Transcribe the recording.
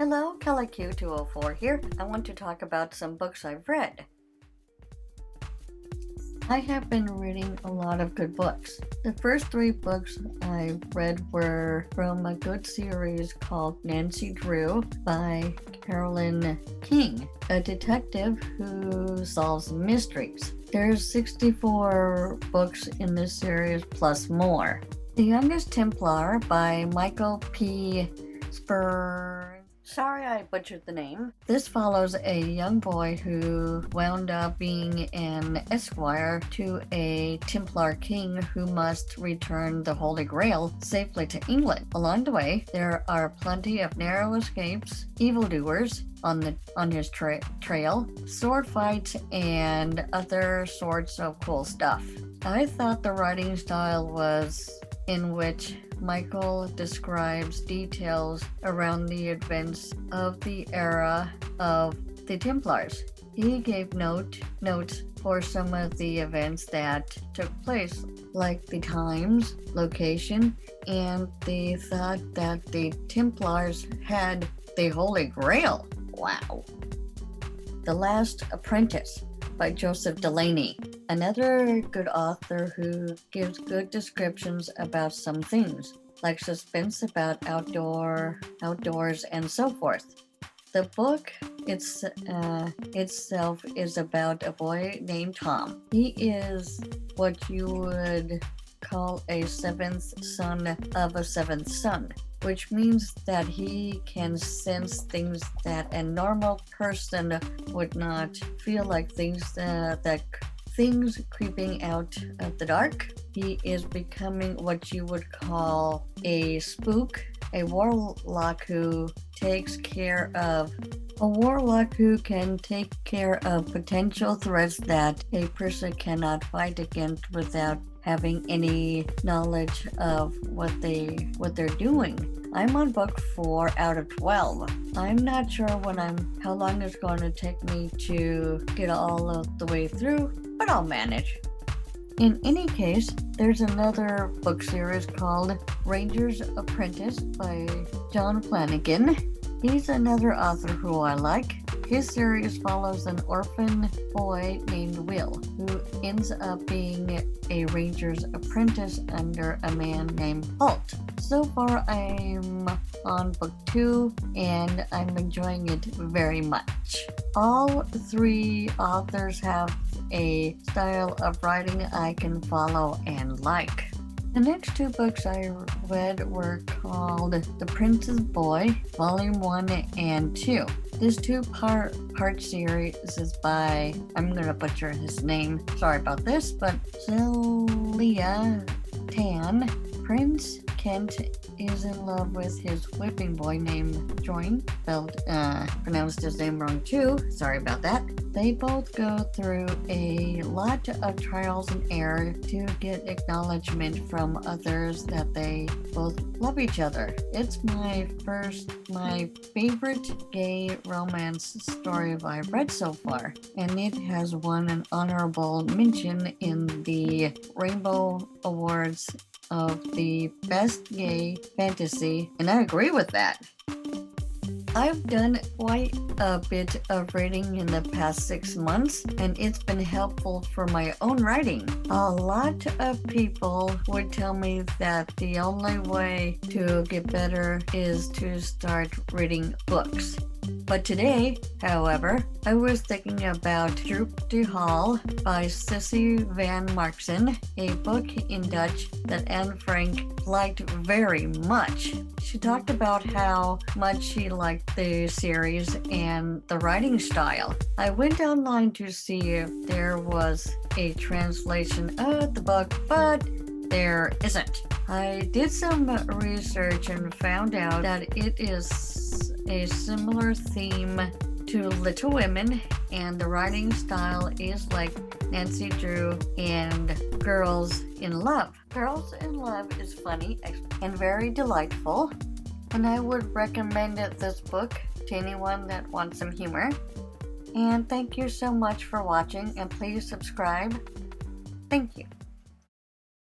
Hello, KellyQ204 here. I want to talk about some books I've read. I have been reading a lot of good books. The first 3 books I read were from a good series called Nancy Drew by Carolyn King, a detective who solves mysteries. There's 64 books in this series plus more. The Youngest Templar by Michael P. Sorry I butchered the name. This follows a young boy who wound up being an esquire to a Templar king who must return the Holy Grail safely to England. Along the way, there are plenty of narrow escapes, evildoers on his trail, sword fights, and other sorts of cool stuff. I thought the writing style was in which Michael describes details around the events of the era of the Templars. He gave notes for some of the events that took place, like the times, location, and the thought that the Templars had the Holy Grail. Wow. The Last Apprentice by Joseph Delaney, another good author who gives good descriptions about some things, like suspense about outdoors and so forth. The book itself is about a boy named Tom. He is what you would call a 7th son of a 7th son, which means that he can sense things that a normal person would not feel, like things creeping out of the dark. He is becoming what you would call a spook, a warlock who can take care of potential threats that a person cannot fight against without having any knowledge of what they're doing. I'm on book 4 out of 12. I'm not sure how long it's going to take me to get all of the way through, but I'll manage. In any case, there's another book series called Ranger's Apprentice by John Flanagan. He's another author who I like. His series follows an orphan boy named Will, who ends up being a ranger's apprentice under a man named Holt. So far, I'm on book 2, and I'm enjoying it very much. All 3 authors have a style of writing I can follow and like. The next 2 books I read were called The Prince's Boy, Volume 1 and 2. This 2-part series is by, I'm going to butcher his name, sorry about this, but Celia Tan. Prince Kent is in love with his whipping boy named Join, pronounced his name wrong too, sorry about that. They both go through a lot of trials and error to get acknowledgement from others that they both love each other. It's my favorite gay romance story I've read so far, and it has won an honorable mention in the Rainbow Awards of the Best Gay Fantasy, and I agree with that. I've done quite a bit of reading in the past 6 months, and it's been helpful for my own writing. A lot of people would tell me that the only way to get better is to start reading books. But today, however, I was thinking about Droop de Hall by Sissy van Marksen, a book in Dutch that Anne Frank liked very much. She talked about how much she liked the series and the writing style. I went online to see if there was a translation of the book, but there isn't. I did some research and found out that it is a similar theme to Little Women, and the writing style is like Nancy Drew and Girls in Love. Girls in Love is funny and very delightful, and I would recommend this book to anyone that wants some humor. And thank you so much for watching, and please subscribe. Thank you.